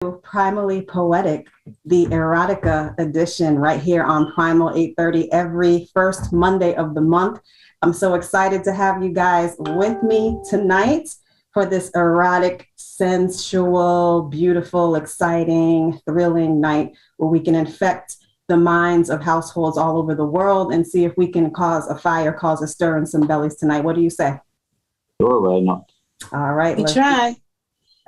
Primally Poetic, the Erotica edition, right here on Primal 8:30 every first Monday of the month. I'm so excited to have you guys with me tonight for this erotic, sensual, beautiful, exciting, thrilling night where we can infect the minds of households all over the world and see if we can cause a fire, cause a stir in some bellies tonight. What do you say? Sure, why not? All right. Let's try.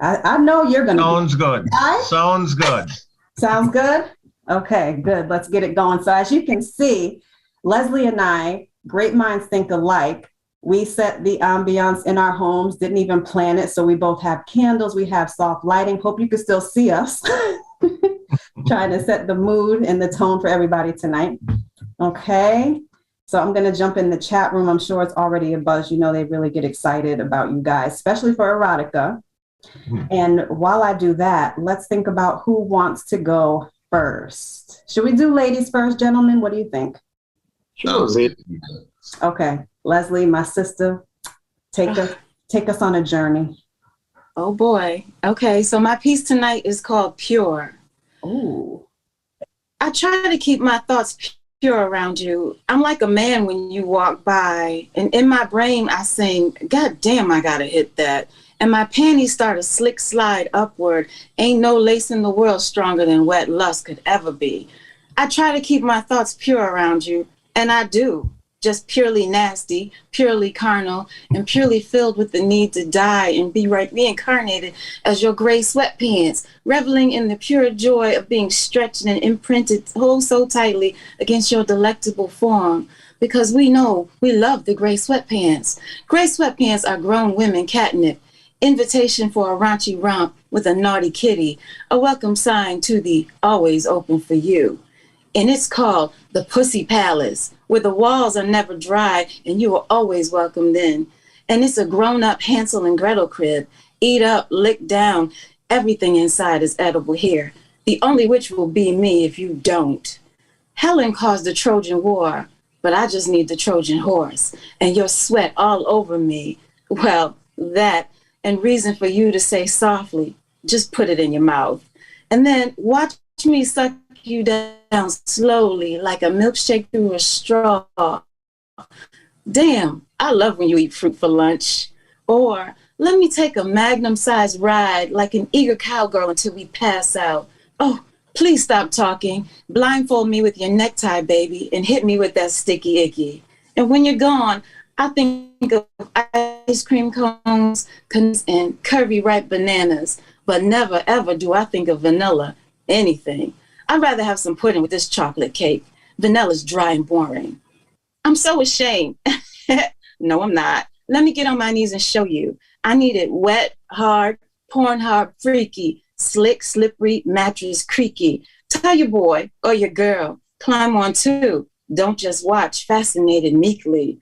I know you're going to. Sounds good. Sounds good. Sounds good? Okay, good. Let's get it going. So as you can see, Leslie and I, great minds think alike. We set the ambiance in our homes, didn't even plan it. So we both have candles. We have soft lighting. Hope you can still see us. Trying to set the mood and the tone for everybody tonight. Okay. So I'm going to jump in the chat room. I'm sure it's already a buzz. You know, they really get excited about you guys, especially for erotica. And while I do that, let's think about who wants to go first. Should we do ladies first, gentlemen? What do you think? Sure. Okay. Leslie, my sister, take us on a journey. Oh boy. Okay, so my piece tonight is called Pure. Ooh. I try to keep my thoughts pure around you. I'm like a man when you walk by, and in my brain I sing, God damn, I gotta hit that. And my panties start a slick slide upward. Ain't no lace in the world stronger than wet lust could ever be. I try to keep my thoughts pure around you, and I do. Just purely nasty, purely carnal, and purely filled with the need to die and be reincarnated as your gray sweatpants, reveling in the pure joy of being stretched and imprinted oh so tightly against your delectable form. Because we know we love the gray sweatpants. Gray sweatpants are grown women catnip. Invitation for a raunchy romp with a naughty kitty, a welcome sign to the always open for you. And it's called the Pussy Palace, where the walls are never dry and you are always welcomed in. And it's a grown-up Hansel and Gretel crib. Eat up, lick down, everything inside is edible here. The only witch will be me if you don't. Helen caused the Trojan War, but I just need the Trojan horse. And your sweat all over me. Well, that and reason for you to say softly, just put it in your mouth. And then watch me suck you down slowly like a milkshake through a straw. Damn, I love when you eat fruit for lunch. Or let me take a magnum-sized ride like an eager cowgirl until we pass out. Oh, please stop talking. Blindfold me with your necktie, baby, and hit me with that sticky icky. And when you're gone, I think of ice cream cones and curvy ripe bananas, but never ever do I think of vanilla, anything. I'd rather have some pudding with this chocolate cake. Vanilla's dry and boring. I'm so ashamed. No, I'm not. Let me get on my knees and show you. I need it wet, hard, porn hard, freaky, slick, slippery, mattress creaky. Tell your boy or your girl, climb on too. Don't just watch, fascinated meekly.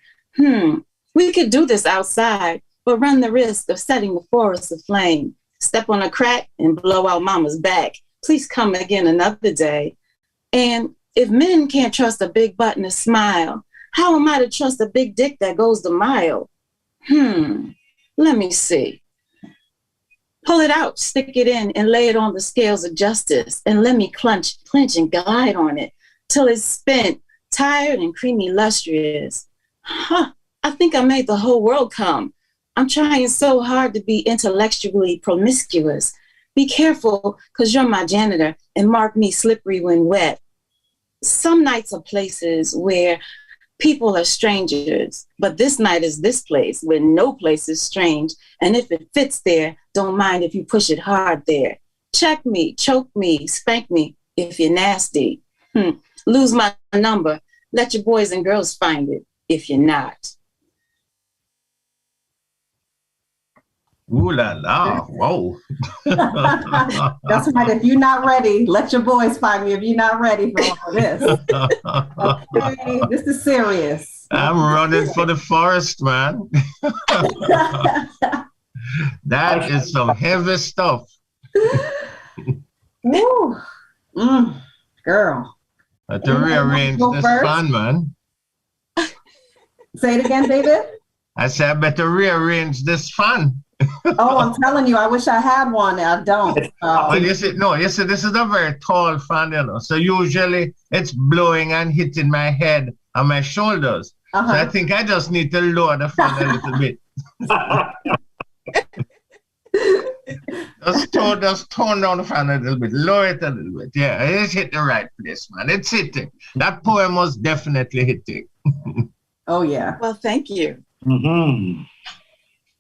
We could do this outside, but run the risk of setting the forest aflame. Step on a crack and blow out mama's back. Please come again another day. And if men can't trust a big butt and a smile, how am I to trust a big dick that goes the mile? Let me see. Pull it out, stick it in, and lay it on the scales of justice, and let me clench and glide on it till it's spent, tired and creamy lustrous. I think I made the whole world come. I'm trying so hard to be intellectually promiscuous. Be careful, because you're my janitor, and mark me slippery when wet. Some nights are places where people are strangers, but this night is this place where no place is strange. And if it fits there, don't mind if you push it hard there. Check me, choke me, spank me if you're nasty. Lose my number. Let your boys and girls find it if you're not. Ooh la la, whoa. That's right. If you're not ready, let your boys find me if you're not ready for all of this. Okay, this is serious. I'm running for the forest, man. That is some heavy stuff. Woo. Girl. But to rearrange this fan, man. Say it again, David. I said I better rearrange this fan. Oh, I'm telling you, I wish I had one. I don't. But you see, no, you see, this is a very tall fan, you know. So usually it's blowing and hitting my head and my shoulders. So I think I just need to lower the fan a little bit. just tone down the fan a little bit, lower it a little bit. Yeah, it's hit the right place, man. It's hitting. That poem was definitely hitting. Oh, yeah. Well, thank you. Mm-hmm.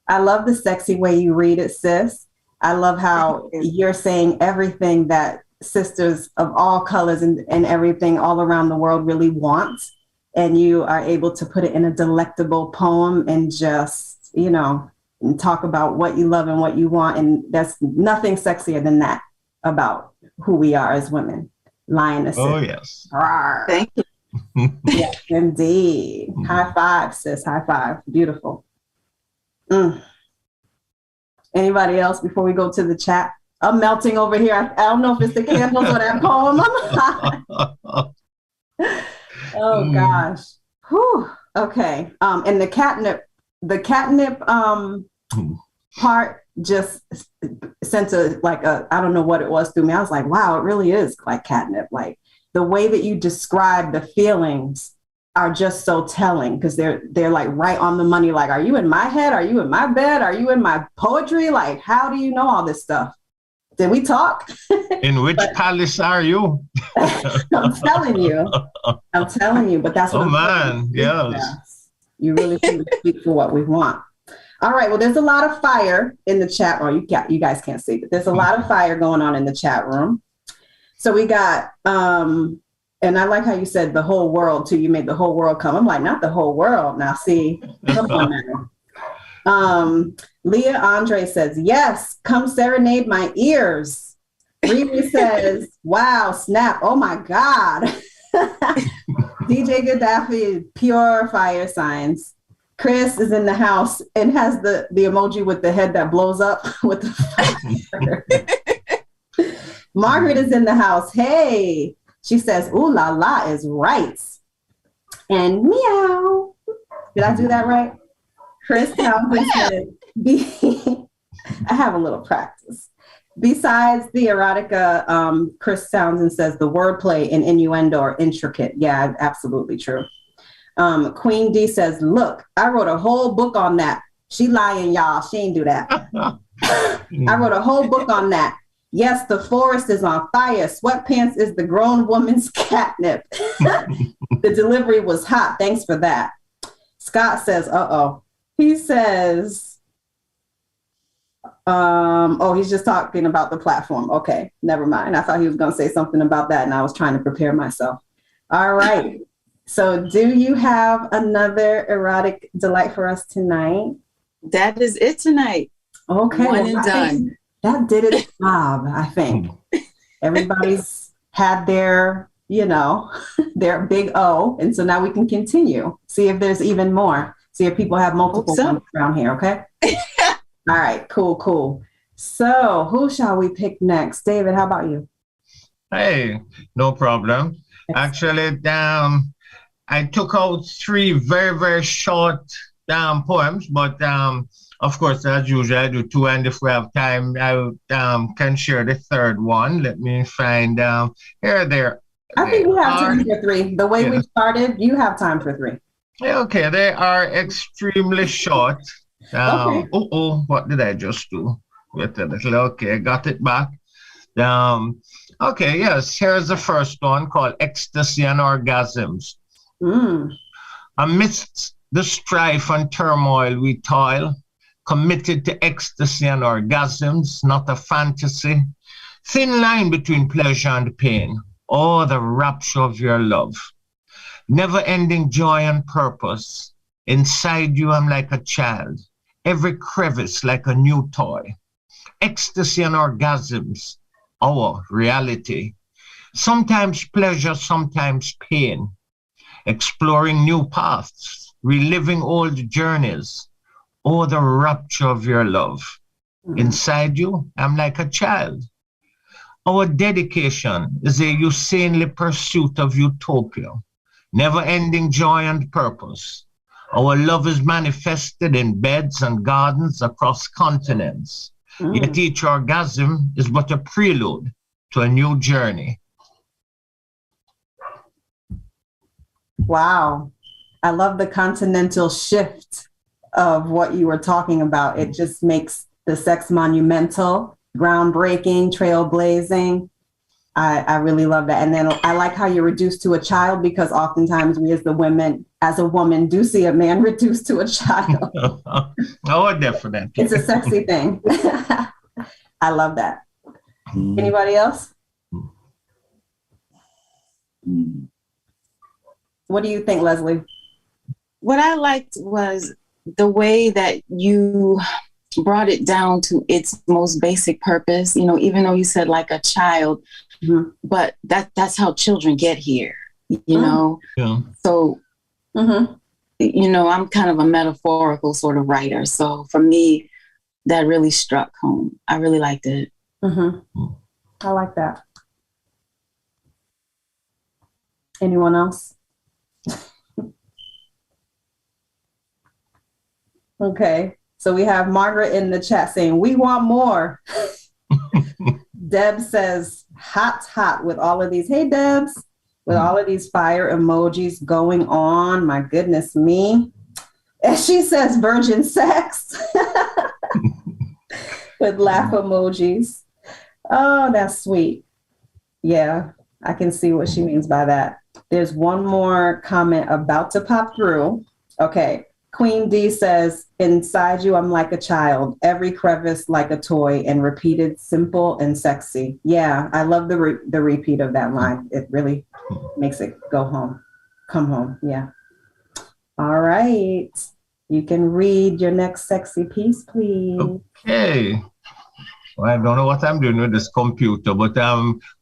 I love the sexy way you read it, sis. I love how you're saying everything that sisters of all colors and everything all around the world really want. And you are able to put it in a delectable poem and just, you know, and talk about what you love and what you want. And there's nothing sexier than that about who we are as women. Lionesses. Oh, yes. Rawr. Thank you. Yes, indeed. High five, sis. High five. Beautiful. Anybody else before we go to the chat? I'm melting over here. I don't know if it's the candles or that poem. Oh gosh. Whew. Okay. And the catnip part just sent I don't know what it was through me. I was like, wow, it really is like catnip. Like the way that you describe the feelings are just so telling, because they're like right on the money. Like, are you in my head? Are you in my bed? Are you in my poetry? Like, how do you know all this stuff? Did we talk? In which palace are you? I'm telling you, but that's what yes. You really speak for what we want. All right, well, there's a lot of fire in the chat room. You guys can't see, but there's a lot of fire going on in the chat room. So we got, and I like how you said the whole world too. You made the whole world come. I'm like, not the whole world. Now see, come on now. Leah Andre says, yes, come serenade my ears. Riri says, wow, snap. Oh my God. DJ Gaddafi, pure fire signs. Chris is in the house and has the emoji with the head that blows up with the fire. Margaret is in the house. Hey. She says, ooh la la is right. And meow. Did I do that right? Chris Townsend said, I have a little practice. Besides the erotica, Chris Townsend says the wordplay and innuendo are intricate. Yeah, absolutely true. Queen D says, look, I wrote a whole book on that. She lying, y'all. She ain't do that. I wrote a whole book on that. Yes, the forest is on fire. Sweatpants is the grown woman's catnip. The delivery was hot. Thanks for that. Scott says, uh-oh. He says, he's just talking about the platform. Okay, never mind. I thought he was going to say something about that, and I was trying to prepare myself. All right. So do you have another erotic delight for us tonight? That is it tonight. Okay. One and done. That did its job, I think. Everybody's had their, their big O. And so now we can continue. See if there's even more. See if people have multiple ones around here, okay? All right, cool. So who shall we pick next? David, how about you? Hey, no problem. Actually, I took out 3 very, very short poems, but of course, as usual, I do 2, and if we have time, I can share the 3rd one. Let me find here. There. I think we have time for 3. The way we started, you have time for 3. Okay, they are extremely short. Okay. What did I just do? Wait a little. Okay, got it back. Okay, yes. Here's the first one called Ecstasy and Orgasms. Amidst the strife and turmoil we toil, committed to ecstasy and orgasms, not a fantasy. Thin line between pleasure and pain. Oh, the rapture of your love. Never-ending joy and purpose. Inside you, I'm like a child. Every crevice like a new toy. Ecstasy and orgasms, our reality. Sometimes pleasure, sometimes pain. Exploring new paths, reliving old journeys. Oh, the rapture of your love. Inside you, I'm like a child. Our dedication is a Usainly pursuit of utopia, never-ending joy and purpose. Our love is manifested in beds and gardens across continents. Yet each orgasm is but a prelude to a new journey. Wow. I love the continental shift of what you were talking about. It just makes the sex monumental, groundbreaking, trailblazing. I really love that. And then I like how you're reduced to a child, because oftentimes we as a woman do see a man reduced to a child. Oh, definitely. It's a sexy thing. I love that. Anybody else? What do you think, Leslie? What I liked was the way that you brought it down to its most basic purpose, you know, even though you said like a child, but that's how children get here, you know? Yeah. So, you know, I'm kind of a metaphorical sort of writer. So for me, that really struck home. I really liked it. I like that. Anyone else? Okay, so we have Margaret in the chat saying, we want more. Deb says, hot, hot with all of these. Hey, Debs, with all of these fire emojis going on. My goodness me. And she says, virgin sex with laugh emojis. Oh, that's sweet. Yeah, I can see what she means by that. There's one more comment about to pop through. Okay. Queen D says, inside you, I'm like a child, every crevice like a toy, and repeated simple and sexy. Yeah, I love the repeat of that line. It really makes it go home, come home. Yeah. All right. You can read your next sexy piece, please. Okay. Well, I don't know what I'm doing with this computer, but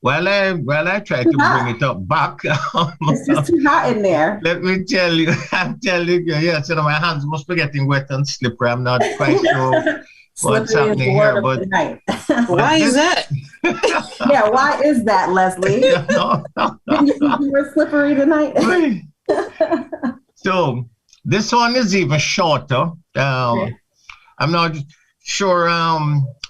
while I try to bring it up back, it's just too hot in there. Let me tell you, yes, you know, my hands must be getting wet and slippery. I'm not quite sure what's happening here, but why is that? Yeah, why is that, Leslie? Didn't you think you were slippery tonight? So this one is even shorter. I'm not sure.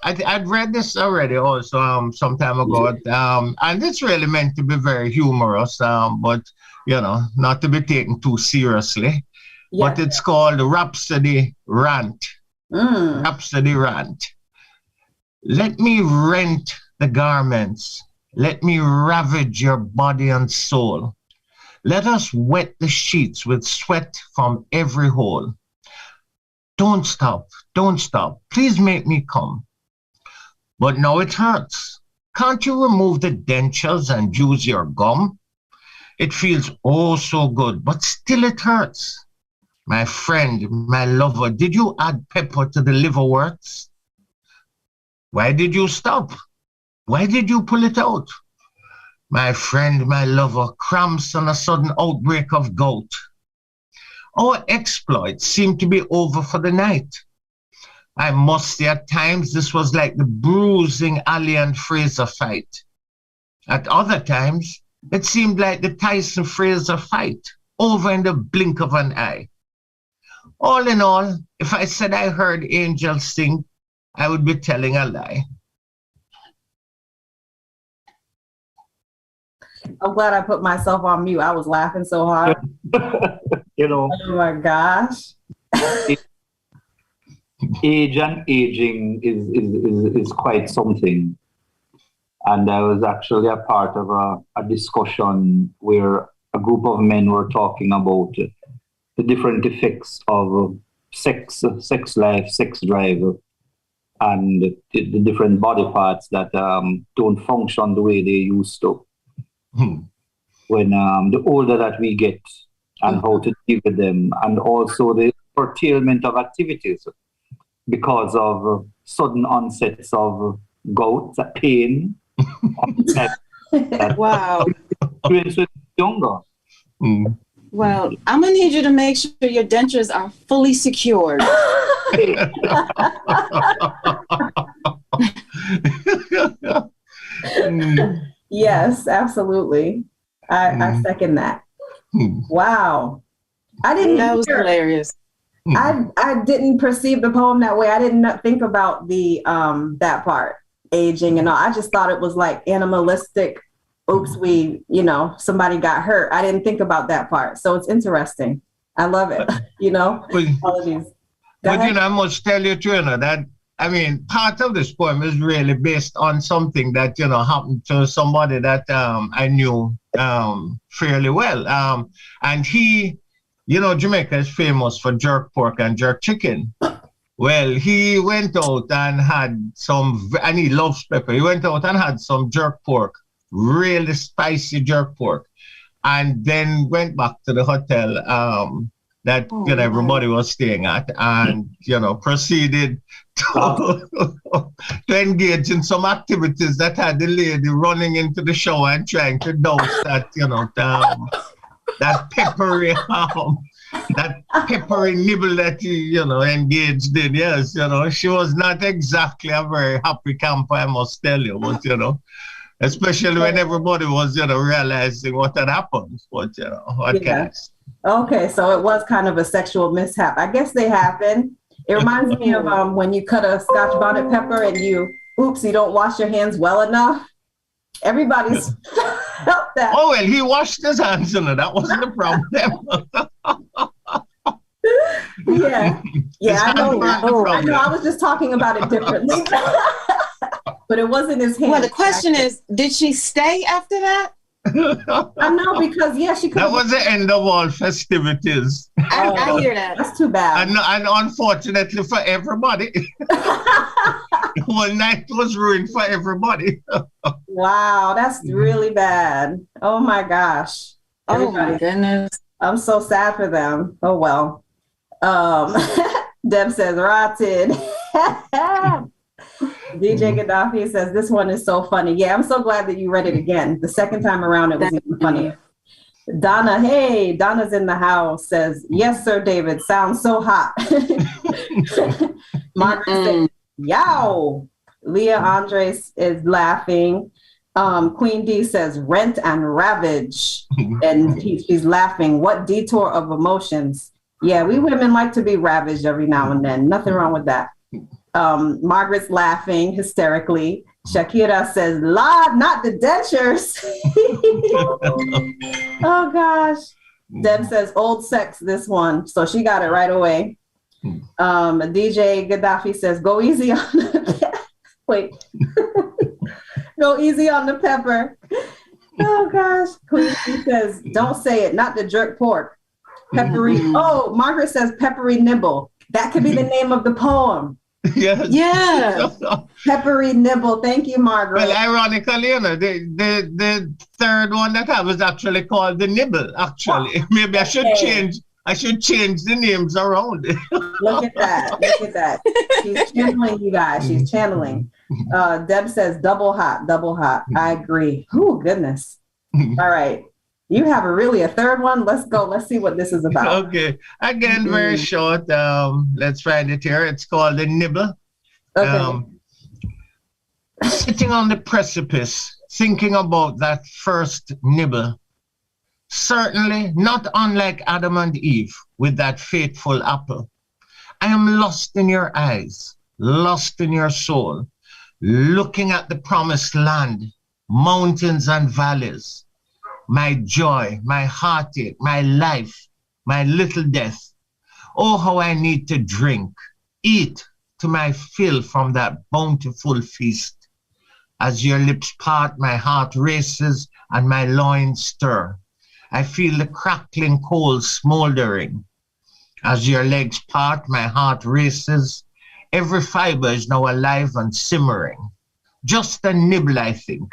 I'd read this already also some time ago, and it's really meant to be very humorous, but you know, not to be taken too seriously. Yeah. But it's called Rhapsody Rant. Rhapsody Rant. Let me rent the garments. Let me ravage your body and soul. Let us wet the sheets with sweat from every hole. Don't stop, don't stop. Please make me come. But now it hurts. Can't you remove the dentures and use your gum? It feels oh so good, but still it hurts. My friend, my lover, did you add pepper to the liverwurts? Why did you stop? Why did you pull it out? My friend, my lover, cramps and a sudden outbreak of gout. Our exploits seem to be over for the night. I must say at times this was like the bruising Ali and Fraser fight. At other times, it seemed like the Tyson Fraser fight, over in the blink of an eye. All in all, if I said I heard angels sing, I would be telling a lie. I'm glad I put myself on mute. I was laughing so hard. You know. Oh my gosh. Age and aging is quite something. And I was actually a part of a discussion where a group of men were talking about the different effects of sex life, sex drive, and the different body parts that don't function the way they used to. When the older that we get, and how to deal with them, and also the curtailment of activities because of sudden onsets of gout, pain. Wow. Younger. Well, I'm gonna need you to make sure your dentures are fully secured. Yes, absolutely. I second that. Wow. I didn't. That was hilarious. I didn't perceive the poem that way. I didn't think about the that part, aging and all. I just thought it was like animalistic. Oops, somebody got hurt. I didn't think about that part. So it's interesting. I love it. All of these. But I must tell you, Trina, that part of this poem is really based on something that happened to somebody that I knew fairly well. And he, Jamaica is famous for jerk pork and jerk chicken. Well, he went out and had and he loves pepper. He went out and had some jerk pork, really spicy jerk pork, and then went back to the hotel that everybody was staying at, and proceeded to engage in some activities that had the lady running into the shower and trying to douse that that peppery that peppery nibble that he engaged in. Yes, she was not exactly a very happy camper, I must tell you, but especially when everybody was realizing what had happened. But what can I say? Okay, so it was kind of a sexual mishap. I guess they happen. It reminds me of when you cut a Scotch bonnet pepper and you don't wash your hands well enough. Everybody's felt that. Oh, well, he washed his hands, that wasn't the problem. Yeah, I know. I was just talking about it differently. But it wasn't his hand. Well, the question is, did she stay after that? I know, because she could. That was the end of all festivities. I hear that. That's too bad. And unfortunately for everybody, the whole night was ruined for everybody. Wow, that's really bad. Oh my gosh. Everybody. Oh my goodness. I'm so sad for them. Oh well. Deb says rotted. DJ Gaddafi says this one is so funny. Yeah, I'm so glad that you read it again. The second time around, it was even funnier. Donna's in the house, says, yes, sir, David. Sounds so hot. Margaret says, yow. Leah Andres is laughing. Queen D says, rent and ravage. And she's laughing. What detour of emotions. Yeah, we women like to be ravaged every now and then. Nothing wrong with that. Margaret's laughing hysterically. Shakira says, "Lord, not the dentures." Oh gosh. Deb says, "Old sex, this one." So she got it right away. DJ Gaddafi says, "Go easy on the wait. Go easy on the pepper." Oh gosh. Queen says, "Don't say it, not the jerk pork." Peppery. Oh, Margaret says peppery nibble. That could be the name of the poem. Yes. Yeah. Peppery nibble. Thank you, Margaret. Well, ironically, the third one that I was actually called the nibble. Actually, maybe I should change the names around. Look at that. Look at that. She's channeling, you guys. She's channeling. Deb says double hot, double hot. I agree. Oh, goodness. All right. You have a third one. Let's go. Let's see what this is about. Okay. Again, very short. Let's find it here. It's called the nibble. Okay. Sitting on the precipice, thinking about that first nibble. Certainly not unlike Adam and Eve with that fateful apple. I am lost in your eyes, lost in your soul, looking at the promised land, mountains and valleys. My joy, my heartache, my life, my little death. Oh, how I need to drink, eat to my fill from that bountiful feast. As your lips part, my heart races and my loins stir. I feel the crackling coals smoldering. As your legs part, my heart races. Every fiber is now alive and simmering. Just a nibble, I think.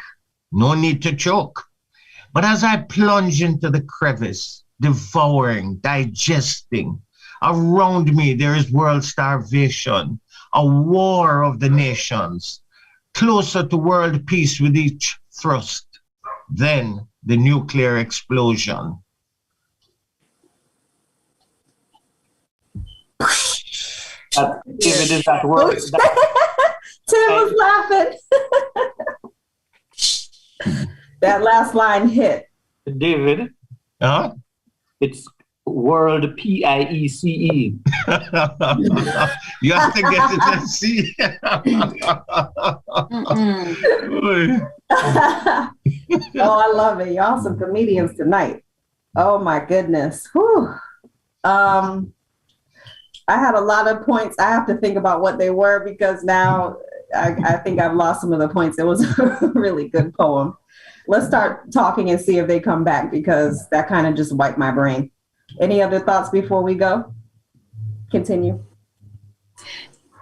No need to choke. But as I plunge into the crevice, devouring, digesting, around me there is world starvation, a war of the nations, closer to world peace with each thrust, then the nuclear explosion. David, is that word? Tim was laughing. That last line hit. David, Huh? it's World PIECE. You have to get it and see. Oh, I love it. Y'all some comedians tonight. Oh my goodness. Whew. I had a lot of points. I have to think about what they were because now I think I've lost some of the points. It was a really good poem. Let's start talking and see if they come back because that kind of just wiped my brain. Any other thoughts before we go? Continue.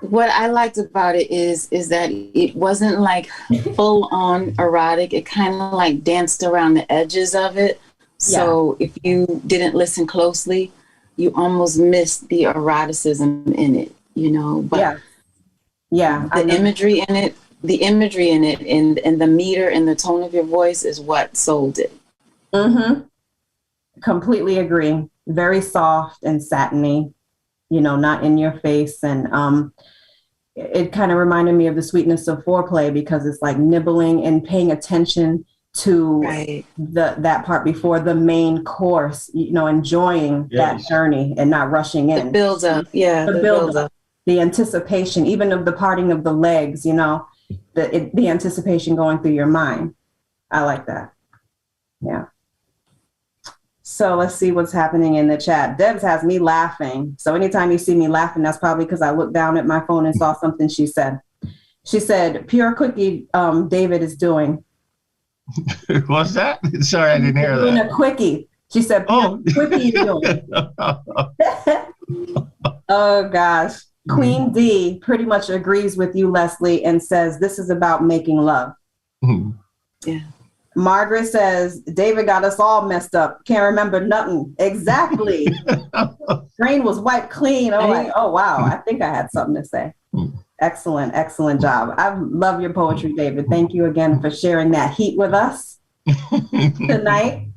What I liked about it is that it wasn't like full on erotic. It kind of like danced around the edges of it. So if you didn't listen closely, you almost missed the eroticism in it, you know. But the imagery in it, and the meter and the tone of your voice is what sold it. Mm-hmm. Completely agree. Very soft and satiny, you know, not in your face. And it kind of reminded me of the sweetness of foreplay because it's like nibbling and paying attention to that part before the main course, you know, enjoying that journey and not rushing in. The build up. Yeah. The build up. The anticipation, even of the parting of the legs, you know, the anticipation going through your mind. I like that. Yeah. So let's see what's happening in the chat. Debs has me laughing. So anytime you see me laughing, that's probably because I looked down at my phone and saw something she said. She said, pure quickie David is doing. What's that? Sorry, I didn't hear that. Doing a quickie. She said, pure quickie you doing. Oh, gosh. Queen D pretty much agrees with you, Leslie, and says this is about making love. Yeah. Margaret says, David got us all messed up. Can't remember nothing. Exactly. Brain was wiped clean. I'm like, oh, wow. I think I had something to say. Excellent. Excellent job. I love your poetry, David. Thank you again for sharing that heat with us tonight.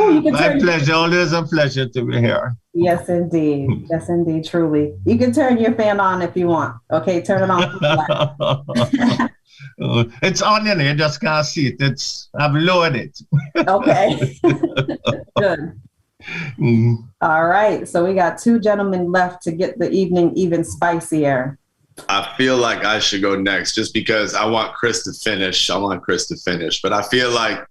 My pleasure. Always a pleasure to be here. Yes, indeed. Yes, indeed. Truly. You can turn your fan on if you want. Okay, turn it on. It's on in there. You just can't see it. I've lowered it. Okay. Good. All right. So we got two gentlemen left to get the evening even spicier. I feel like I should go next just because I want Chris to finish. But I feel like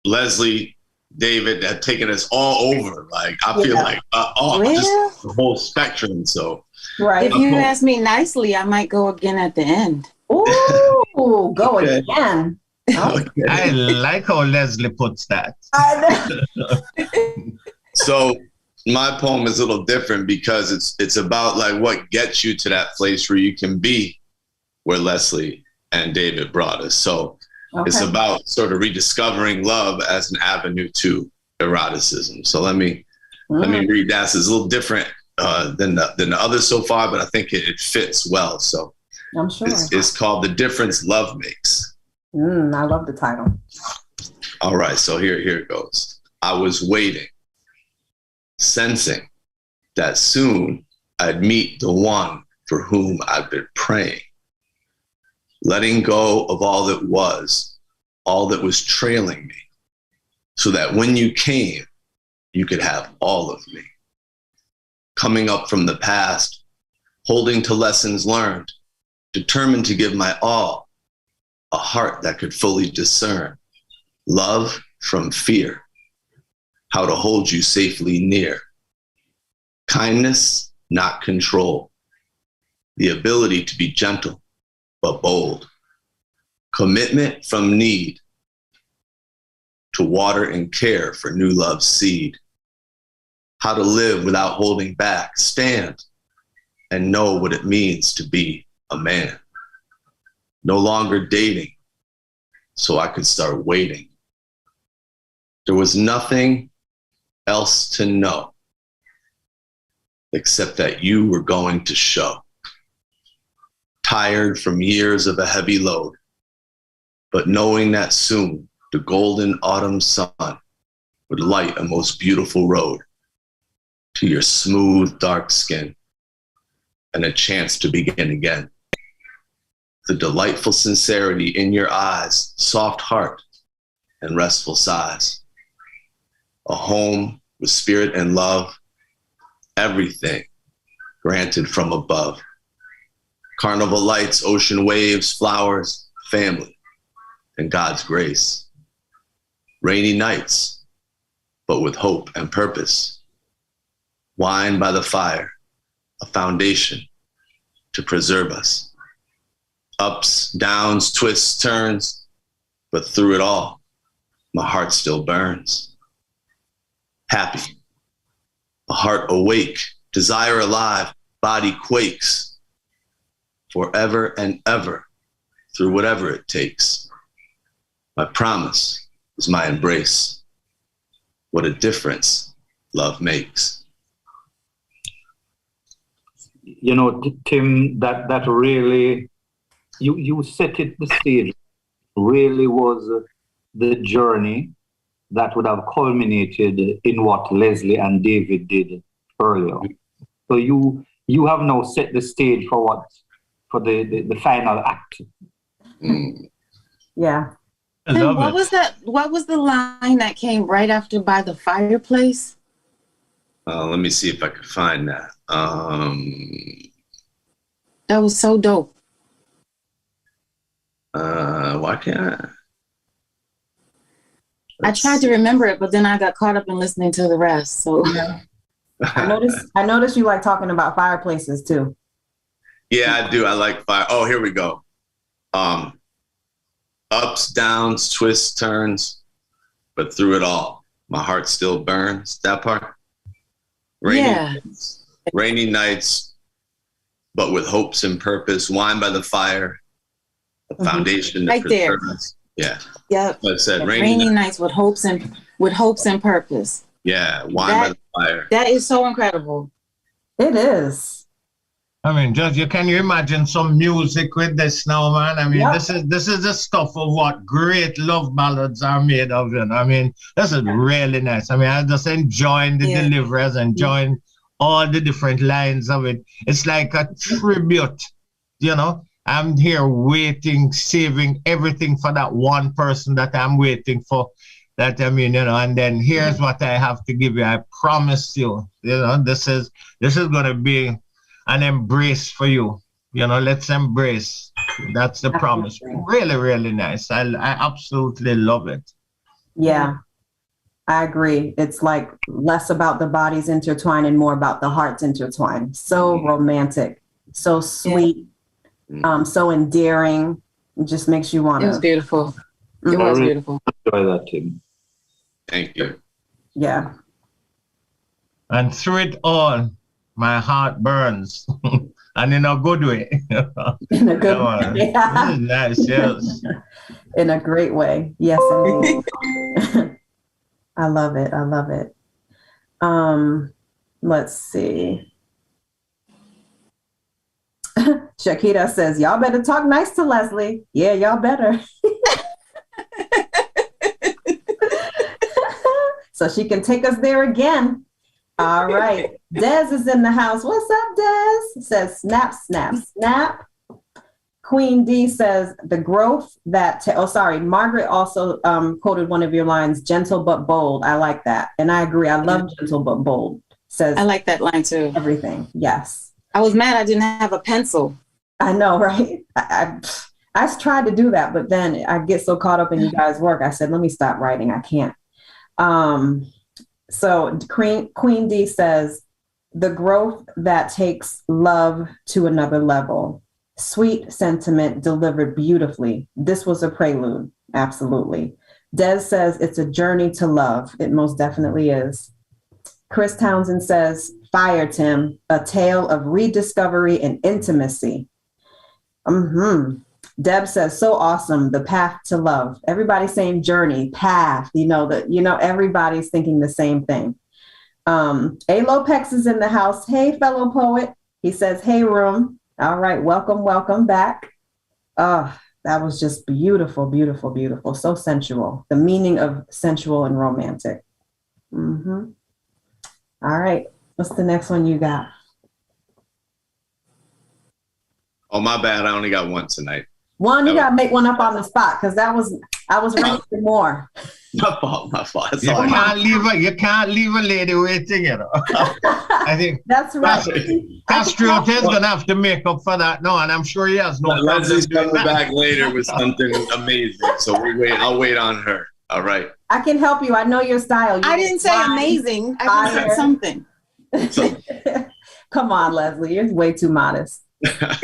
Leslie, David have taken us all over. Like, I feel like, just the whole spectrum. So, if you ask me nicely, I might go again at the end. Ooh, go again. Okay. I like how Leslie puts that. So my poem is a little different because it's about like what gets you to that place where you can be where Leslie and David brought us. So it's about sort of rediscovering love as an avenue to eroticism. So let me read that. It's a little different than the others so far, but I think it fits well. So I'm sure. It's called The Difference Love Makes. I love the title. All right, so here it goes. I was waiting, sensing that soon I'd meet the one for whom I've been praying. Letting go of all that was trailing me, so that when you came, you could have all of me. Coming up from the past, holding to lessons learned, determined to give my all, a heart that could fully discern love from fear, how to hold you safely near. Kindness, not control. The ability to be gentle, but bold. Commitment from need to water and care for new love's seed. How to live without holding back, stand and know what it means to be a man. No longer dating, so I could start waiting. There was nothing else to know except that you were going to show. Tired from years of a heavy load, but knowing that soon the golden autumn sun would light a most beautiful road to your smooth, dark skin and a chance to begin again. The delightful sincerity in your eyes, soft heart, and restful sighs. a home with spirit and love, everything granted from above. Carnival lights, ocean waves, flowers, family, and God's grace. Rainy nights, but with hope and purpose. Wine by the fire, a foundation to preserve us. Ups, downs, twists, turns, but through it all, my heart still burns. Happy, a heart awake, desire alive, body quakes. Forever and ever, through whatever it takes. My promise is my embrace. What a difference love makes. You know, Tim, that really, you set it the stage, really was the journey that would have culminated in what Leslie and David did earlier. So you have now set the stage for the final act. Yeah. And what was that? What was the line that came right after "By the Fireplace"? Let me see if I can find that. That was so dope. Why can't I? I tried to remember it, but then I got caught up in listening to the rest. So I noticed you like talking about fireplaces too. Yeah, I do. I like fire. Oh, here we go. Ups, downs, twists, turns, but through it all, my heart still burns. That part. Rainy nights, but with hopes and purpose. Wine by the fire, a foundation that preserves us. Yeah. Yep. Like I said, rainy nights with hopes and purpose. Yeah, wine by the fire. That is so incredible. It is. I mean, can you imagine some music with this now, man? I mean, this is the stuff of what great love ballads are made of. You know? I mean, this is really nice. I mean, I just enjoying the delivery, enjoying all the different lines of it. It's like a tribute, you know? I'm here waiting, saving everything for that one person that I'm waiting for. That, I mean, you know, and then here's what I have to give you. I promise you, you know, this is going to be an embrace for you. You know, let's embrace. That's the promise. Really, really nice. I absolutely love it. Yeah, I agree. It's like less about the bodies intertwined and more about the hearts intertwined. So romantic, so sweet, so endearing. It just makes you want to. It was beautiful. It was beautiful. Enjoy that, Tim. Thank you. Yeah. And through it all, my heart burns, and in a good way. In a good way. This is nice, yes. In a great way. Yes, indeed. I love it. I love it. Let's see. Shakita says, y'all better talk nice to Leslie. Yeah, y'all better. So she can take us there again. All right. Des is in the house. What's up, Des? Says, snap, snap, snap. Queen D says, the growth that, Margaret also quoted one of your lines, gentle but bold. I like that. And I agree. I love gentle but bold. Says, I like that line too. Everything. Yes. I was mad I didn't have a pencil. I know, right? I tried to do that, but then I get so caught up in you guys' work. I said, let me stop writing. I can't. So Queen D says, the growth that takes love to another level. Sweet sentiment delivered beautifully. This was a prelude. Absolutely. Des says, it's a journey to love. It most definitely is. Chris Townsend says, fire, Tim, a tale of rediscovery and intimacy. Deb says, so awesome. The path to love. Everybody's saying journey, path, everybody's thinking the same thing. A. Lopex is in the house. Hey, fellow poet. He says, hey, room. All right. Welcome back. That was just beautiful, beautiful, beautiful. So sensual. The meaning of sensual and romantic. All right. What's the next one you got? Oh, my bad. I only got one tonight. One, you gotta make one up on the spot because I was ready for more. My fault. That's You all I got. can't leave a lady waiting, you know. I think That's right. Castriote is gonna have to make up for that now, and I'm sure he has no problem Leslie's doing coming that. back later with something amazing. So I'll wait on her. All right. I can help you. I know your style. I didn't say amazing. I just said something. Come on, Leslie. You're way too modest.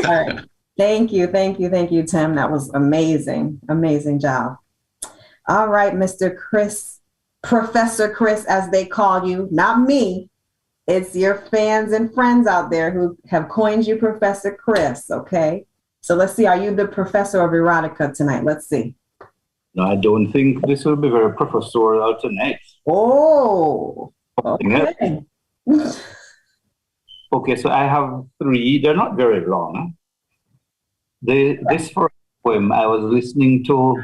All right. Thank you, Tim. That was amazing. Amazing job. All right, Mr. Chris, Professor Chris, as they call you, not me. It's your fans and friends out there who have coined you Professor Chris, okay? So let's see, are you the professor of erotica tonight? Let's see. No, I don't think this will be very professorial tonight. Oh, okay. Okay, so I have 3. They're not very long. This first poem, I was listening to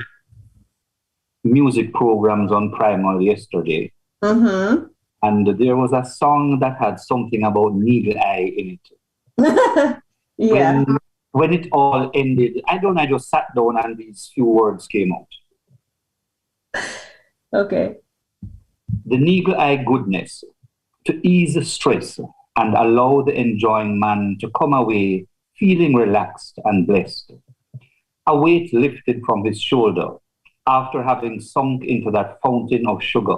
music programs on Primal yesterday. Mm-hmm. And there was a song that had something about needle eye in it. Yeah. When it all ended, I just sat down and these few words came out. Okay. The needle eye goodness to ease stress and allow the enjoying man to come away feeling relaxed and blessed. A weight lifted from his shoulder after having sunk into that fountain of sugar.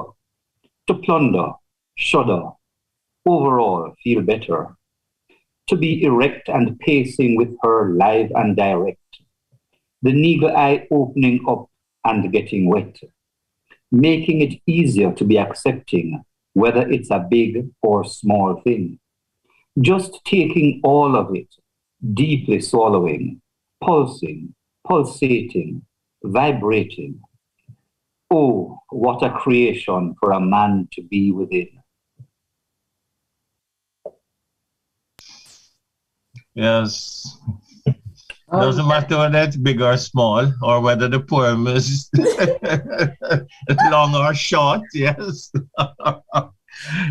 To plunder, shudder, overall feel better. To be erect and pacing with her live and direct. The needle eye opening up and getting wet. Making it easier to be accepting, whether it's a big or small thing. Just taking all of it, deeply swallowing, pulsing, pulsating, vibrating. Oh, what a creation for a man to be within. Yes. Doesn't matter whether it's big or small, or whether the poem is long or short. Yes.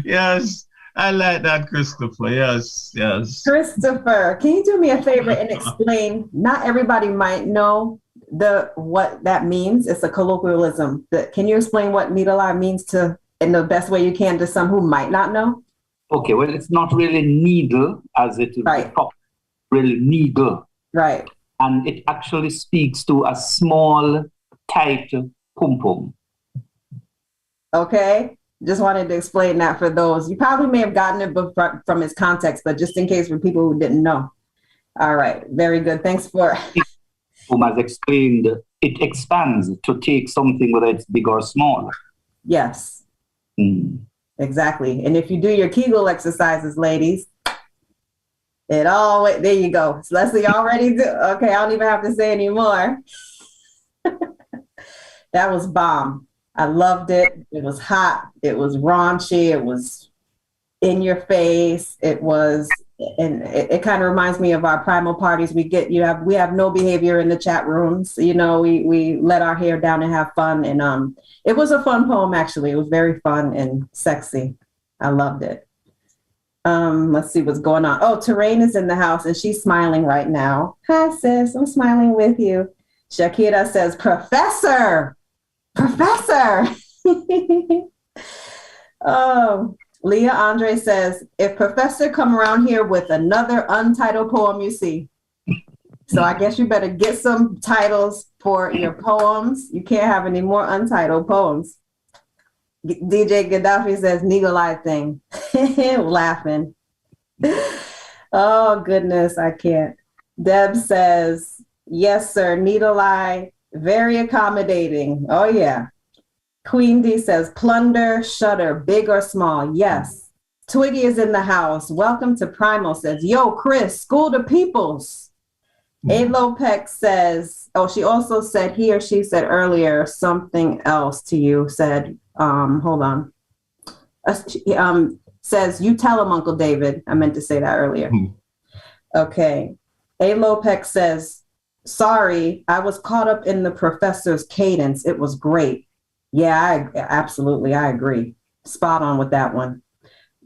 Yes. I like that, Christopher. Yes, yes. Christopher, can you do me a favor and explain? Not everybody might know what that means. It's a colloquialism. Can you explain what needle eye means in the best way you can to some who might not know? Okay, well, it's not really needle as it right. Really needle. Right. And it actually speaks to a small, tight pum-pum. Okay. Just wanted to explain that for those. You probably may have gotten it from its context, but just in case for people who didn't know. All right. Very good. Thanks for... As explained, it expands to take something whether it's big or small. Yes. Exactly. And if you do your Kegel exercises, ladies, there you go. So Leslie already do. Okay, I don't even have to say anymore. That was bomb. I loved it. It was hot. It was raunchy. It was in your face. It was, and it kind of reminds me of our primal parties. We have no behavior in the chat rooms. You know, we let our hair down and have fun. And it was a fun poem, actually. It was very fun and sexy. I loved it. Let's see what's going on. Oh, Terrain is in the house and she's smiling right now. Hi, sis. I'm smiling with you. Shakira says, Professor. Oh, Leah Andre says, if Professor come around here with another untitled poem, you see. So I guess you better get some titles for your poems. You can't have any more untitled poems. DJ Gaddafi says, Needle Eye thing. Laughing. Oh, goodness, I can't. Deb says, yes, sir, Needle Eye, very accommodating. Oh, yeah. Queen D says, plunder, shudder, big or small. Yes. Twiggy is in the house. Welcome to Primal says, yo, Chris, school the peoples. A. Lopez says, oh, she also said, he or she said earlier something else to you, said, hold on. Says, you tell him, Uncle David. I meant to say that earlier. Okay. A. Lopez says, sorry, I was caught up in the professor's cadence. It was great. Yeah, absolutely. I agree. Spot on with that one.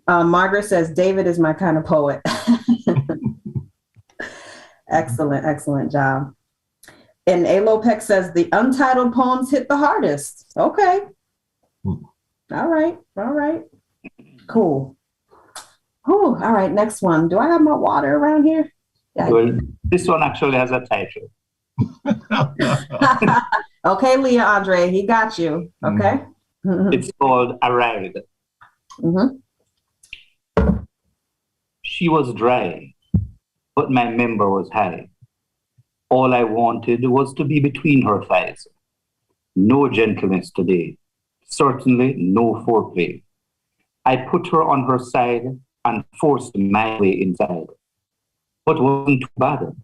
Margaret says, David is my kind of poet. Excellent job. And A. Lopez says the untitled poems hit the hardest. Okay. All right. Cool. Ooh, all right, next one. Do I have my water around here? Yeah. Well, this one actually has a title. Okay, Leah Andre, he got you. Okay. It's called A Ride. She was dry, but my member was high. All I wanted was to be between her thighs. No gentleness today. Certainly no foreplay. I put her on her side and forced my way inside. But wasn't too bad.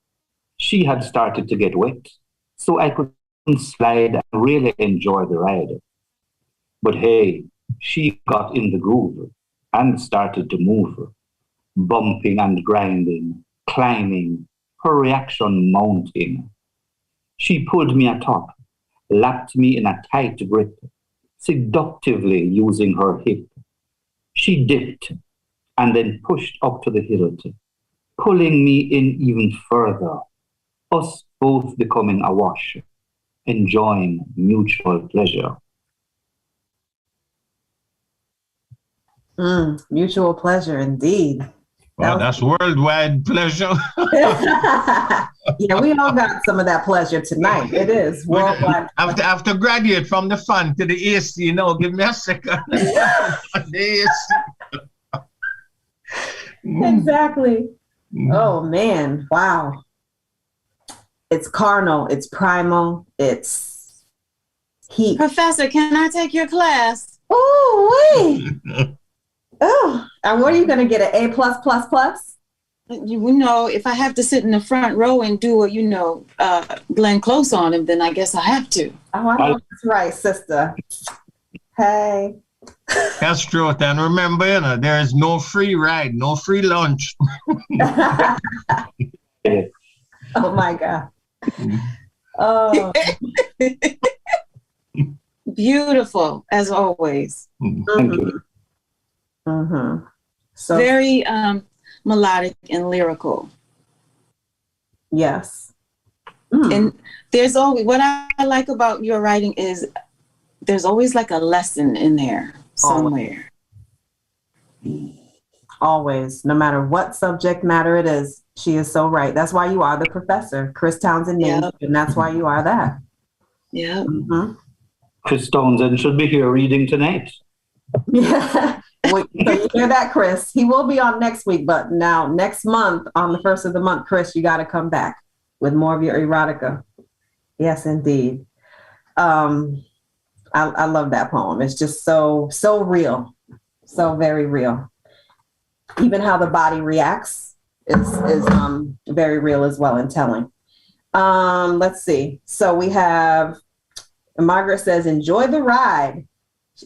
She had started to get wet, so I could slide and really enjoy the ride. But hey, she got in the groove and started to move, bumping and grinding, climbing, her reaction mounting. She pulled me atop, lapped me in a tight grip, seductively using her hip. She dipped and then pushed up to the hilt, pulling me in even further, us both becoming awash, enjoying mutual pleasure. Mutual pleasure, indeed. Well, that's worldwide pleasure. Yeah, we all got some of that pleasure tonight. It is worldwide. After graduate from the fan to the AC, give me a second. The AC. Exactly. Oh man, wow. It's carnal, it's primal, it's heat. Professor, can I take your class? Oh, wait. Oh, and what are you going to get, an A++++? If I have to sit in the front row and do a, Glenn Close on him, then I guess I have to. Oh, I know that's right, sister. Hey. That's true. And remember, there is no free ride, no free lunch. Oh, my God. Oh. Beautiful, as always. So very melodic and lyrical. Yes. And there's always, what I like about your writing is there's always like a lesson in there somewhere. Always, no matter what subject matter it is. She is so right. That's why you are the professor, Chris Townsend, and that's why you are that. Yeah. Chris Townsend should be here reading tonight. Yeah. Well, so you hear that, Chris? He will be on next week, but now next month, on the first of the month, Chris, you got to come back with more of your erotica. Yes, indeed. I love that poem. It's just so real, so very real. Even how the body reacts is very real as well and telling. Let's see. So we have Margaret says, "Enjoy the ride."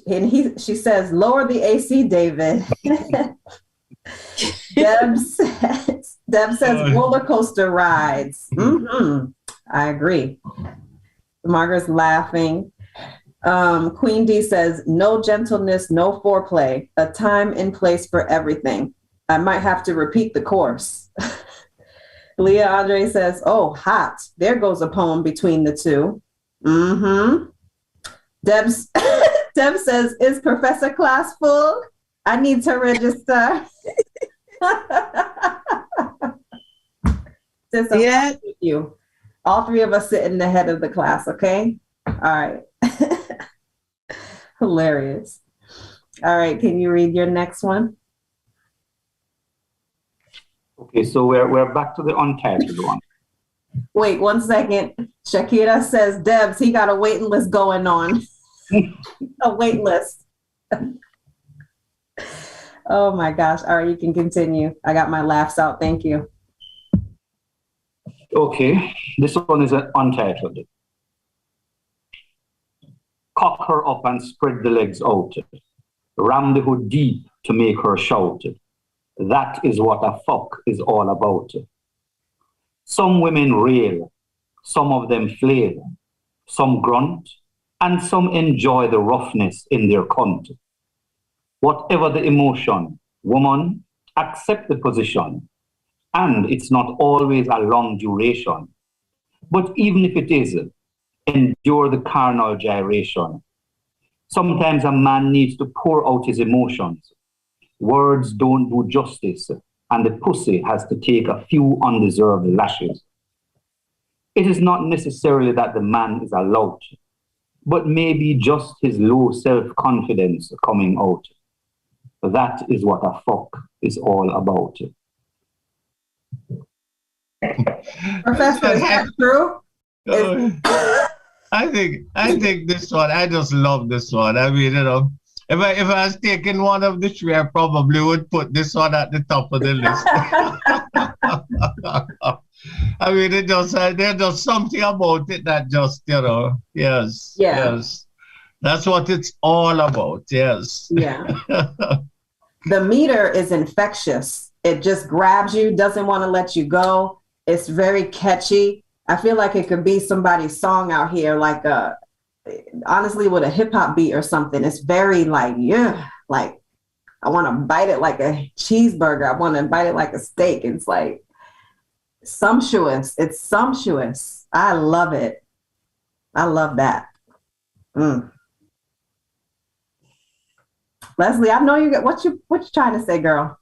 And she says, "Lower the AC, David." Deb says, "Roller coaster rides." I agree. Margaret's laughing. Queen D says, "No gentleness, no foreplay, a time and place for everything. I might have to repeat the course." Leah Andre says, "Oh, hot. There goes a poem between the two." Deb says, "Is professor class full? I need to register." Yeah. You. All three of us sit in the head of the class, okay? All right. Hilarious. All right, can you read your next one? Okay, so we're back to the untitled one. Wait 1 second. Shakira says, "Debs, he got a waiting list going on." A wait list. Oh my gosh. All right, you can continue. I got my laughs out. Thank you. Okay, this one is untitled. Cock her up and spread the legs out. Ram the hood deep to make her shout. That is what a fuck is all about. Some women rail, some of them flail, some grunt, and some enjoy the roughness in their cunt. Whatever the emotion, woman, accept the position. And it's not always a long duration. But even if it is, endure the carnal gyration. Sometimes a man needs to pour out his emotions. Words don't do justice, and the pussy has to take a few undeserved lashes. It is not necessarily that the man is a lout, but maybe just his low self-confidence coming out. That is what a fuck is all about. Professor, is that true? I think this one, I just love this one. I mean, you know, if I was taking one of the three, I probably would put this one at the top of the list. I mean, there's just something about it that just, you know, yes. That's what it's all about, yes. Yeah. The meter is infectious. It just grabs you, doesn't want to let you go. It's very catchy. I feel like it could be somebody's song out here, like honestly, with a hip hop beat or something. It's very like, yeah, like I want to bite it like a cheeseburger. I want to bite it like a steak. It's like sumptuous. It's sumptuous. I love it. I love that. Leslie, I know you got what you trying to say, girl.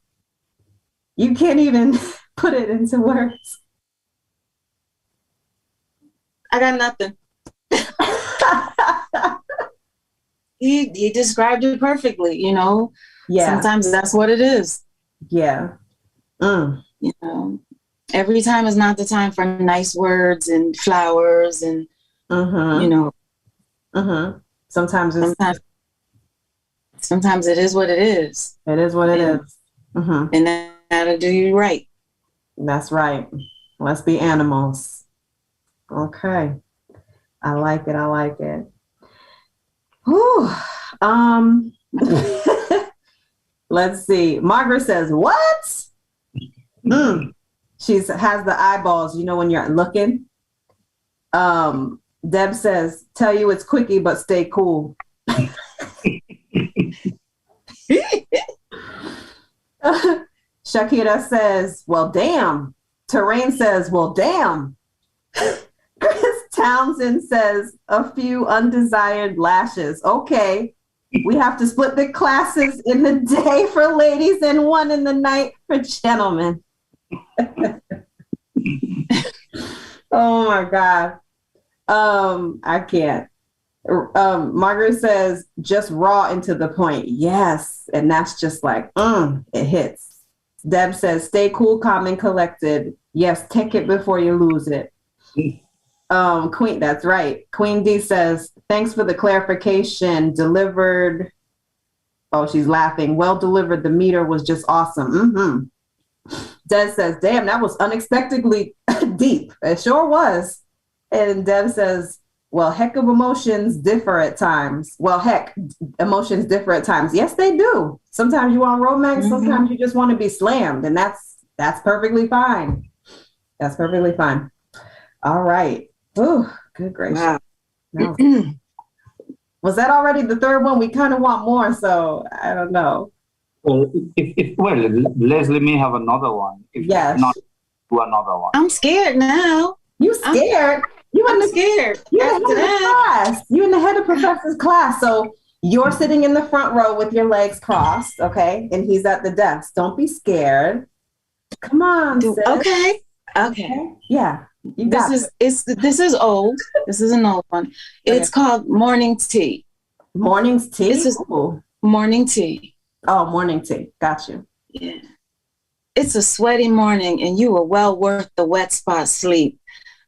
You can't even put it into words. I got nothing. He described it perfectly, you know. Yeah. Sometimes that's what it is. Yeah. You know, every time is not the time for nice words and flowers and you know. Sometimes it is what it is. It is what it is. And that'll do you right. That's right. Let's be animals. Okay. I like it. Whew. Let's see. Margaret says, what? She has the eyeballs, you know, when you're looking. Deb says, tell you it's quickie, but stay cool. Shakira says, well, damn. Terrain says, well, damn. Chris Townsend says, a few undesired lashes. Okay. We have to split the classes in the day for ladies and one in the night for gentlemen. Oh my God. I can't. Margaret says, just raw and to the point. Yes. And that's just like, it hits. Deb says, stay cool, calm, and collected. Yes, take it before you lose it. Queen, that's right. Queen D says, thanks for the clarification. Delivered. Oh, she's laughing. Well delivered. The meter was just awesome. Deb says, damn, that was unexpectedly deep. It sure was. And Deb says, well, heck of emotions differ at times. Well, heck, emotions differ at times. Yes, they do. Sometimes you want romance. Sometimes you just want to be slammed. And that's perfectly fine. That's perfectly fine. All right. Oh, good gracious. Wow. Was that already the third one? We kind of want more, so I don't know. Well, Leslie may have another one. If not, do another one. I'm scared now. You scared? I'm scared. You're in the head of class. You're in the head of professor's class. So you're sitting in the front row with your legs crossed, okay? And he's at the desk. Don't be scared. Come on, sis. Okay. Yeah. This is old. This is an old one. It's called Morning Tea. Morning's tea? This is Morning Tea. Oh, morning tea. Got you. Yeah. It's a sweaty morning and you are well worth the wet spot sleep.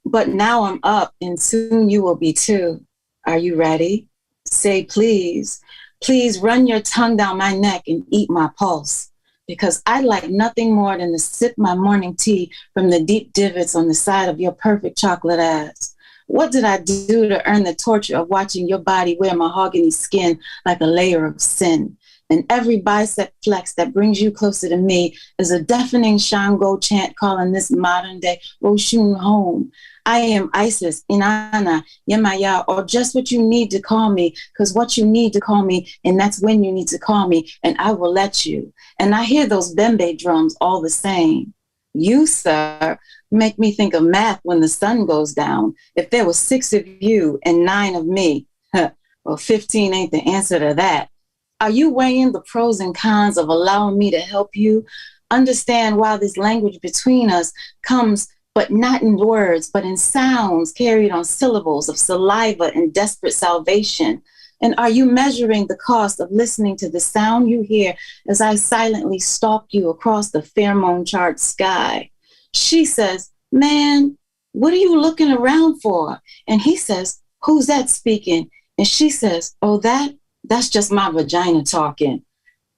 But now I'm up and soon you will be too. Are you ready? Say please. Please run your tongue down my neck and eat my pulse. Because I'd like nothing more than to sip my morning tea from the deep divots on the side of your perfect chocolate ass. What did I do to earn the torture of watching your body wear mahogany skin like a layer of sin? And every bicep flex that brings you closer to me is a deafening Shango chant calling this modern day Oshun home. I am Isis, Inanna, Yemaya, or just what you need to call me, because what you need to call me, and that's when you need to call me, and I will let you. And I hear those bembe drums all the same. You, sir, make me think of math when the sun goes down. If there were 6 of you and 9 of me, well, 15 ain't the answer to that. Are you weighing the pros and cons of allowing me to help you understand why this language between us comes, but not in words, but in sounds carried on syllables of saliva and desperate salvation? And are you measuring the cost of listening to the sound you hear as I silently stalk you across the pheromone chart sky? She says, man, what are you looking around for? And he says, who's that speaking? And she says, oh, that's just my vagina talking.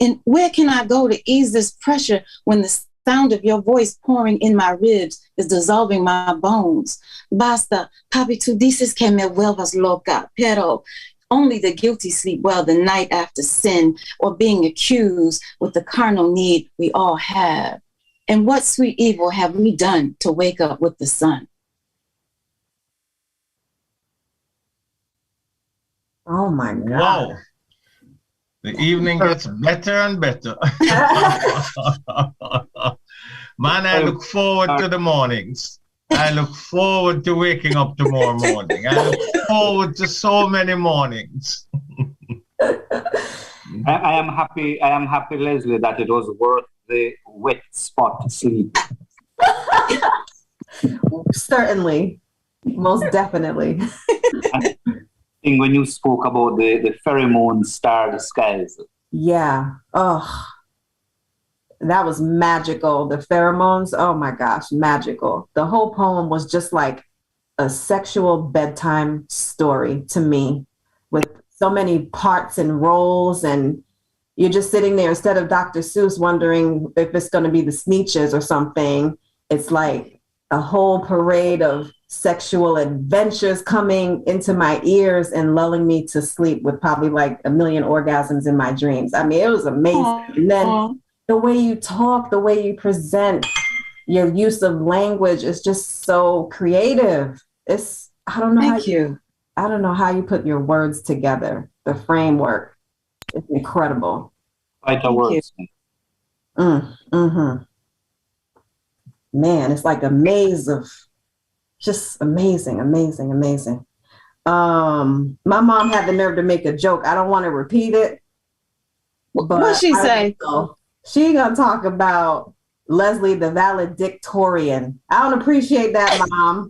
And where can I go to ease this pressure when the sound of your voice pouring in my ribs is dissolving my bones? Basta, papi, tú dices que me vuelvas loca, pero only the guilty sleep well the night after sin or being accused with the carnal need we all have. And what sweet evil have we done to wake up with the sun? Oh my God. Wow. The evening gets better and better. Man, I look forward to the mornings. I look forward to waking up tomorrow morning. I look forward to so many mornings. I am happy, Leslie, that it was worth the wet spot sleep. Certainly. Most definitely. When you spoke about the pheromone starred skies. Yeah. Oh, that was magical. The pheromones. Oh my gosh, magical. The whole poem was just like a sexual bedtime story to me, with so many parts and roles, and you're just sitting there instead of Dr. Seuss wondering if it's going to be the Sneetches or something. It's like a whole parade of sexual adventures coming into my ears and lulling me to sleep with probably like 1 million orgasms in my dreams. I mean, it was amazing. Aww. And then the way you talk, the way you present, your use of language is just so creative. It's, I don't know I don't know how you put your words together. The framework is incredible. Quite a words. Mm-hmm. Man, it's like a maze of just amazing. My mom had the nerve to make a joke. I don't want to repeat it. What'd she say? She gonna talk about Leslie the valedictorian. I don't appreciate that, Mom.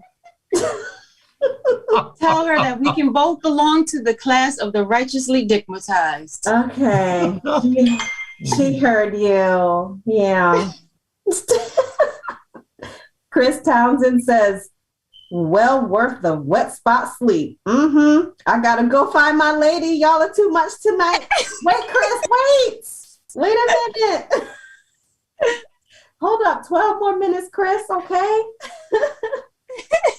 Tell her that we can both belong to the class of the righteously digmatized. Okay. She heard you. Yeah. Chris Townsend says, well worth the wet spot sleep. I gotta go find my lady. Y'all are too much tonight. Wait, Chris, wait a minute. Hold up, 12 more minutes, Chris, okay?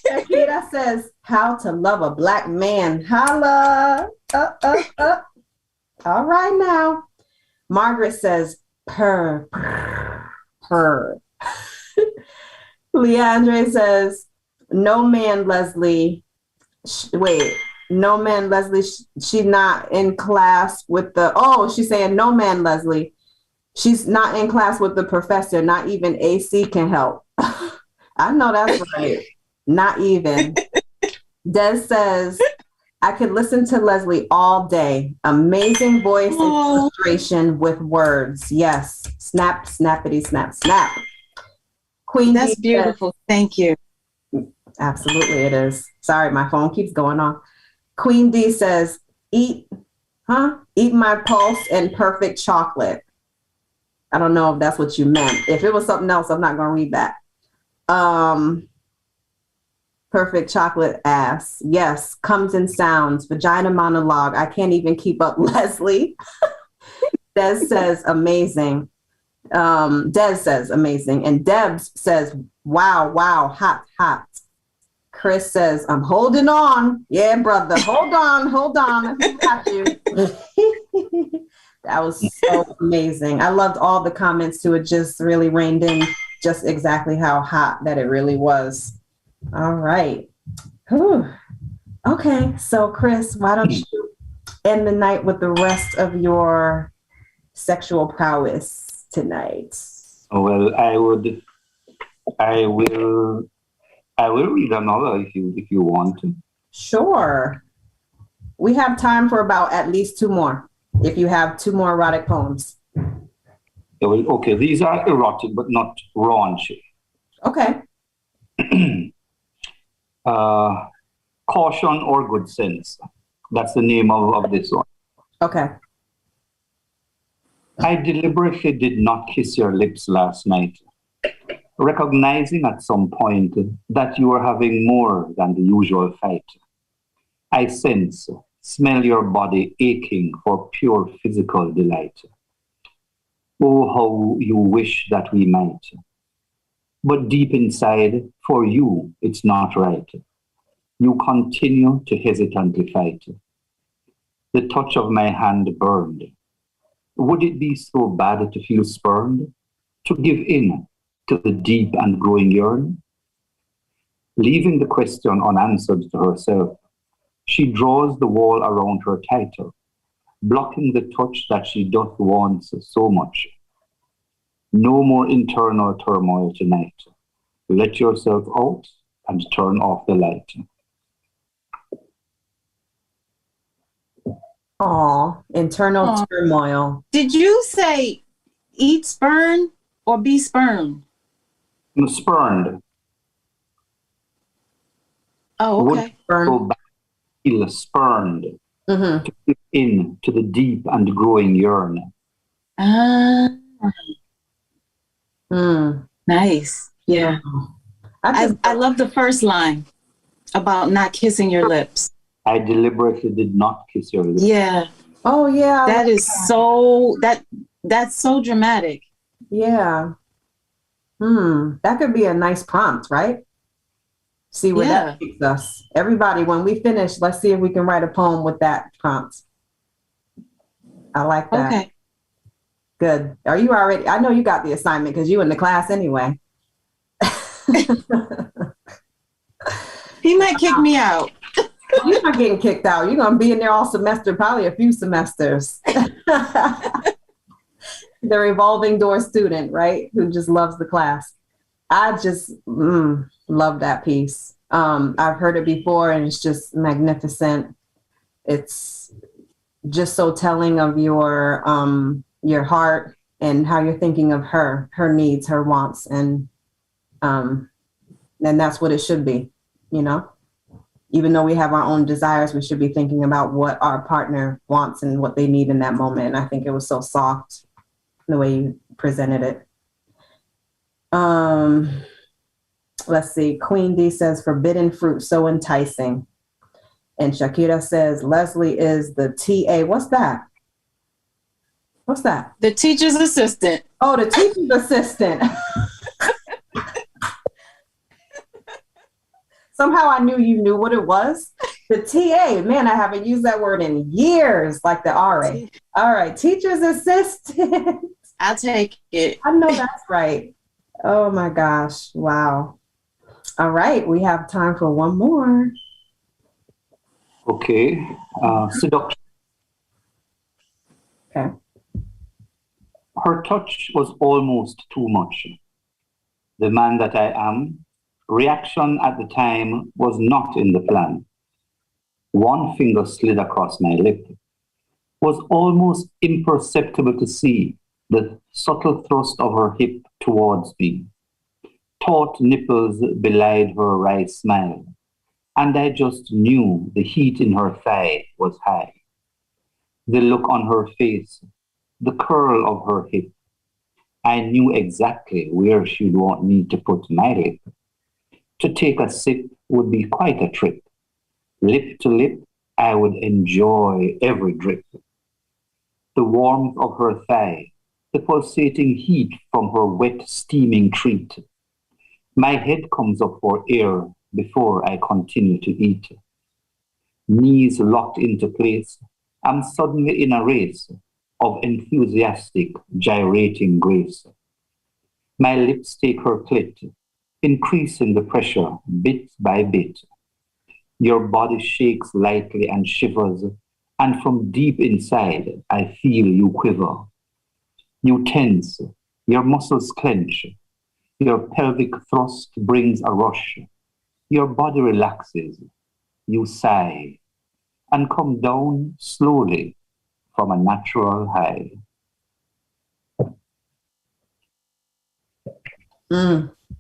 Akita says, how to love a black man. Holla. All right now. Margaret says, purr. Leandre says, no man, Leslie. No man, Leslie. She not in class with the, she's saying no man, Leslie. She's not in class with the professor. Not even AC can help. I know that's right. Not even. Des says, I could listen to Leslie all day. Amazing voice and illustration with words. Yes. Snap, snappity, snap, snap. Queen That's D beautiful. says, thank you. absolutely it is. Sorry, my phone keeps going on. Queen D says, eat my pulse and perfect chocolate. I don't know if that's what you meant. If it was something else, I'm not going to read that. Perfect chocolate ass. Yes. Comes in sounds. Vagina monologue. I can't even keep up, Leslie. Des says amazing. Des says amazing. And Debs says, wow, hot. Chris says, I'm holding on. Yeah, brother. Hold on. I got you. That was so amazing. I loved all the comments too. It just really reined in just exactly how hot that it really was. All right. Whew. Okay. So Chris, why don't you end the night with the rest of your sexual prowess tonight? Well, I would I will read another if you want to. Sure. We have time for about at least two more. If you have two more erotic poems. Okay, these are erotic but not raunchy. Okay. Caution or Good Sense. That's the name of this one. Okay. I deliberately did not kiss your lips last night, recognizing at some point that you were having more than the usual fight. I smell your body aching for pure physical delight. Oh, how you wish that we might. But deep inside, for you, it's not right. You continue to hesitantly fight. The touch of my hand burned. Would it be so bad to feel spurned? To give in to the deep and growing yearn? Leaving the question unanswered to herself, she draws the wall around her tighter, blocking the touch that she doth want so much. No more internal turmoil tonight. Let yourself out and turn off the light. Oh, internal turmoil. Did you say eat spurn or be spurned? Spurned. Oh, okay. Go back, feel spurned. Mm-hmm. To give in to the deep and growing yearn. Nice. Yeah. I love the first line about not kissing your lips. I deliberately did not kiss your lips. Yeah. Oh, yeah. That is so, that's so dramatic. Yeah. That could be a nice prompt, right? See where that takes us. Everybody, when we finish, let's see if we can write a poem with that prompt. I like that. Okay. Good. Are you already? I know you got the assignment because you in the class anyway. He might kick me out. You're not getting kicked out. You're going to be in there all semester, probably a few semesters. The revolving door student, right? Who just loves the class. I just love that piece. I've heard it before and it's just magnificent. It's just so telling of your heart and how you're thinking of her needs, her wants, and that's what it should be, you know? Even though we have our own desires, we should be thinking about what our partner wants and what they need in that moment. And I think it was so soft the way you presented it. Let's see. Queen D says, forbidden fruit, so enticing. And Shakira says, Leslie is the TA. What's that? What's that? The teacher's assistant. Oh, the teacher's assistant. Somehow I knew you knew what it was. The TA, man, I haven't used that word in years, like the RA. All right, teacher's assistant. I'll take it. I know that's right. Oh my gosh, wow. All right, we have time for one more. Okay, seduction. Okay. Her touch was almost too much. The man that I am, reaction at the time was not in the plan. One finger slid across my lip. Was almost imperceptible to see the subtle thrust of her hip towards me. Taut nipples belied her wry smile, and I just knew the heat in her thigh was high. The look on her face, the curl of her hip, I knew exactly where she'd want me to put my lip. To take a sip would be quite a trip. Lip to lip, I would enjoy every drip. The warmth of her thigh, the pulsating heat from her wet, steaming treat. My head comes up for air before I continue to eat. Knees locked into place, I'm suddenly in a race of enthusiastic, gyrating grace. My lips take her clit, increasing the pressure bit by bit. Your body shakes lightly and shivers, and from deep inside, I feel you quiver. You tense, your muscles clench. Your pelvic thrust brings a rush. Your body relaxes. You sigh and come down slowly from a natural high.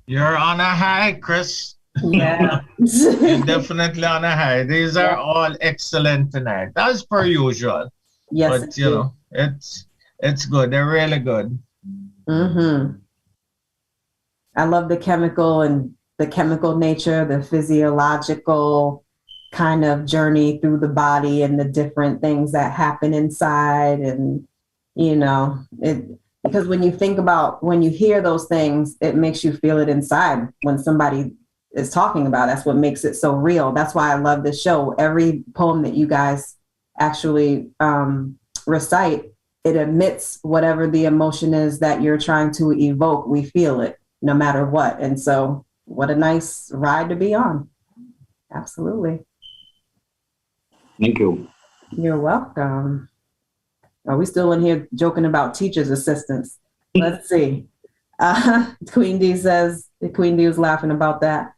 You're on a high, Chris. Yeah. You're definitely on a high. These are all excellent tonight, as per usual. Yes. But you know, it's good. They're really good. Mm-hmm. I love the chemical nature, the physiological kind of journey through the body and the different things that happen inside. And, you know, because when you hear those things, it makes you feel it inside when somebody is talking about it. That's what makes it so real. That's why I love this show. Every poem that you guys actually recite, it emits whatever the emotion is that you're trying to evoke. We feel it no matter what. And so what a nice ride to be on. Absolutely. Thank you. You're welcome. Are we still in here joking about teacher's assistants? Let's see. Queen D was laughing about that.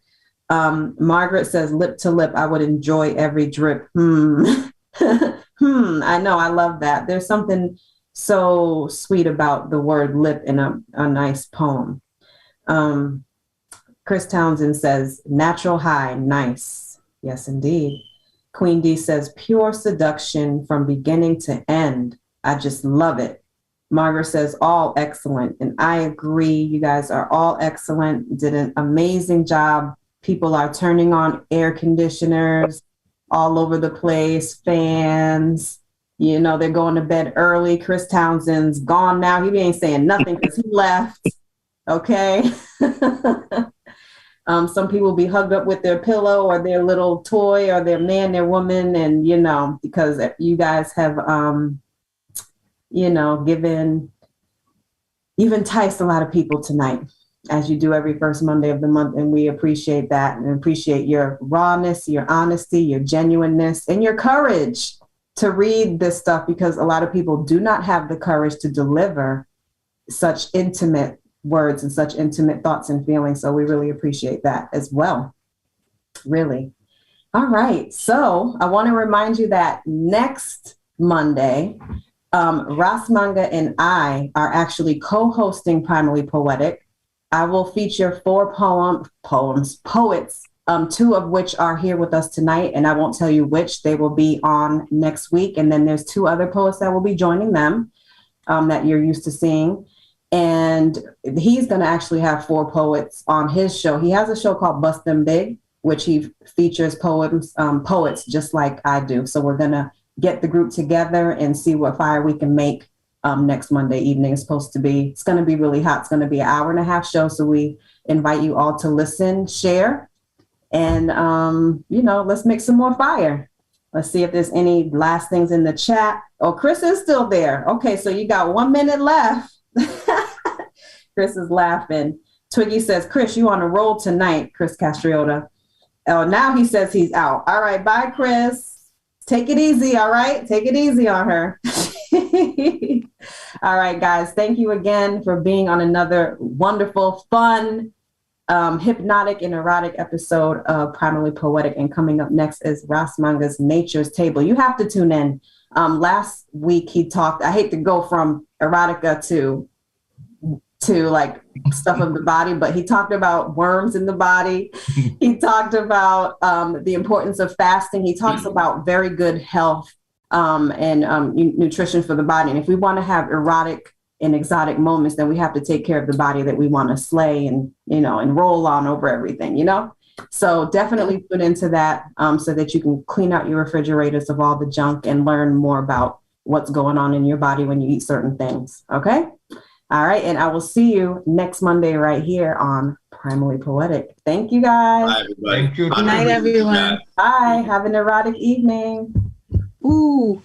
Margaret says, lip to lip, I would enjoy every drip. I know, I love that. There's something so sweet about the word lip in a nice poem. Chris Townsend says, natural high, nice. Yes, indeed. Queen D says, pure seduction from beginning to end. I just love it. Margaret says, all excellent. And I agree. You guys are all excellent. Did an amazing job. People are turning on air conditioners all over the place, fans. You know, they're going to bed early. Chris Townsend's gone now. He ain't saying nothing because he left. Okay. Some people be hugged up with their pillow or their little toy or their man, their woman. And, you know, because you guys have, you know, you've enticed a lot of people tonight, as you do every first Monday of the month. And we appreciate that and appreciate your rawness, your honesty, your genuineness, and your courage to read this stuff, because a lot of people do not have the courage to deliver such intimate words and such intimate thoughts and feelings. So we really appreciate that as well. Really. All right. So I want to remind you that next Monday, Ras Manga and I are actually co-hosting Primally Poetic. I will feature 4 poets, 2 of which are here with us tonight, and I won't tell you which. They will be on next week. And then there's 2 other poets that will be joining them that you're used to seeing. And he's going to actually have 4 poets on his show. He has a show called Bust Them Big, which he features poets just like I do. So we're going to get the group together and see what fire we can make next Monday evening. It's going to be really hot. It's going to be an 1.5-hour show. So we invite you all to listen, share, and, you know, let's make some more fire. Let's see if there's any last things in the chat. Oh, Chris is still there. Okay, so you got 1 minute left. Chris is laughing. Twiggy says, Chris, you on a roll tonight, Chris Castriota. Oh, now he says he's out. All right, bye, Chris. Take it easy, all right? Take it easy on her. All right, guys, thank you again for being on another wonderful, fun, hypnotic and erotic episode of Primally Poetic. And coming up next is Ras Manga's Nature's Table. You have to tune in. Last week he talked, I hate to go from erotica to like stuff of the body, but he talked about worms in the body. He talked about the importance of fasting. He talks about very good health and nutrition for the body. And if we want to have erotic and exotic moments, then we have to take care of the body that we want to slay and, you know, and roll on over everything, you know? So definitely put into that so that you can clean out your refrigerators of all the junk and learn more about what's going on in your body when you eat certain things. Okay. All right. And I will see you next Monday right here on Primally Poetic. Thank you, guys. Bye, everybody. Thank you. Good night, everyone. Bye. Have an erotic evening. Ooh.